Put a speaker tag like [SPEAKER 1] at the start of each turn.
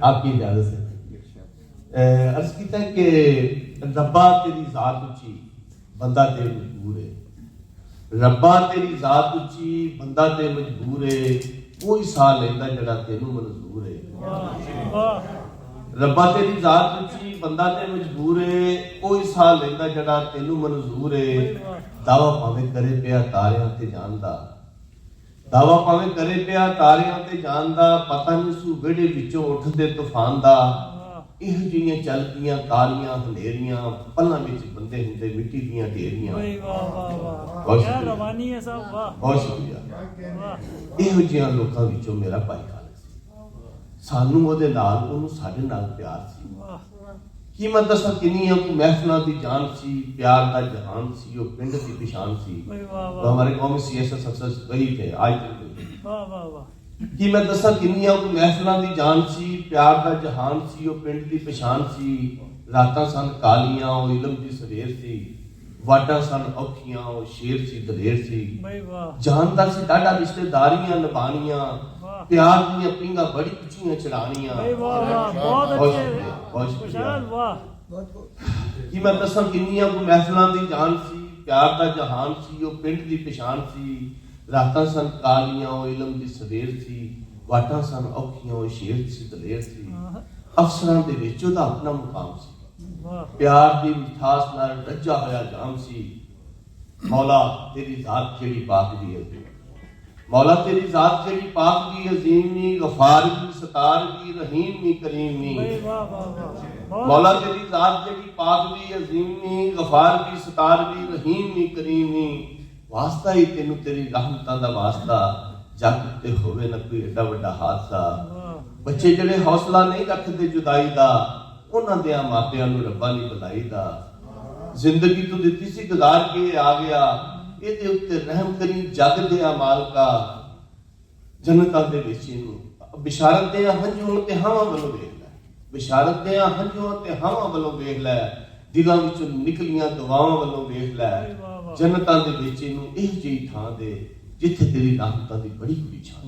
[SPEAKER 1] آپ کی اجازت سے عرض کیتا ہے کہ ربا تیری ذات اچھی بندہ تے مجبور ہے، ربا تیری ذات اچھی بندہ تے مجبور ہے، کوئی سا لیندا جڑا تینوں منظور ہے۔ ربا تیری ذات اچھی بندہ تے مجبور ہے، کوئی سا لیندا جڑا تینوں منظور ہے۔ دعویٰ پاویں کرے پیا تاریاں تے جاندا، دعویٰ پاویں کرے پیا تاریاں تے جاندا، پتہ نہیں سو ویڑے وچوں اٹھدے طوفان دا۔ یہ جیاں چل گیاں کالیاں ہنیریاں، پلاں وچ بندے ہوندے مٹی دیاں ڈھیریاں۔ بہت شکریہ۔ یہ جیاں لوکاں وچوں میرا بھائی خالد سی، سانوں اودے نال اونوں ساڈے نال پیار سی۔ قیمت دساں کنی ہے کوئی محفلاں دی جان سی، پیار دا جہان سی، وہ پنڈ دی پہچان سی۔ تو ہمارے قومی سیاست سکسس وہی تھے آج تک۔ قیمت دساں کنی ہے کوئی محفلاں دی جان سی، پیار دا جہان سی، وہ پنڈ دی پہچان سی۔ راتاں سن کالیاں وہ علم دی سویر سی، واٹاں سن اوکھیاں وہ شیر سی دلیر سی۔ جاندا سی ڈاڈا رشتے داریاں نبھانیاں، پیار دیاں پنگاں بڑی اچھیاں چڑھانیاں۔ بہت شکریہ۔ قیمت دساں کنیاں کوئی محفلاں دی جان سی، پیار دا جہان سی، وہ پنڈ دی پہچان سی۔ راتاں سن کالیاں وہ علم دی سویر سی، واٹاں سن اوکھیاں وہ شیر سی دلیر سی۔ افسراں دے وچ دا اپنا مقام سی، پیار دی مٹھاس نال رجا ہویا جام سی۔ مولا تیری ذات جیڑی پاک دی عظیم، مولا تیری ذات جیڑی پاک دی عظیم نی، غفار بھی ستار بھی رحیم بھی کریم نی۔ مولا تیری ذات جیڑی پاک دی عظیم نی، غفار بھی ستار بھی رحیم بھی کریم نی۔ واسطہ ہی تینوں تیری رحمتاں دا واسطہ، جگ تے ہوئے نہ کوئی ایڈا وڈا حادثہ۔ بچے جڑے حوصلہ نہیں رکھدے جدائی دا، انہاں دیاں ماپیاں نوں ربا نہیں بلائی دا۔ زندگی تو دتی سی گزار کے آ گیا، اے دے اُتے رحم کری جگ دے مالکا۔ جنتاں دے وچ اینوں بشارت دیاں ہنجھواں تے ہاواں ولوں ویکھ لے، بشارت دیاں ہنجھواں تے ہاواں ولوں ویکھ لے، دلاں وچوں نکلیاں دعاواں ولوں ویکھ لے۔ جنتاں دے وچ اینوں اے جی تھاں دے جتھے تیری رحمتاں دی بڑی بڑی چھان۔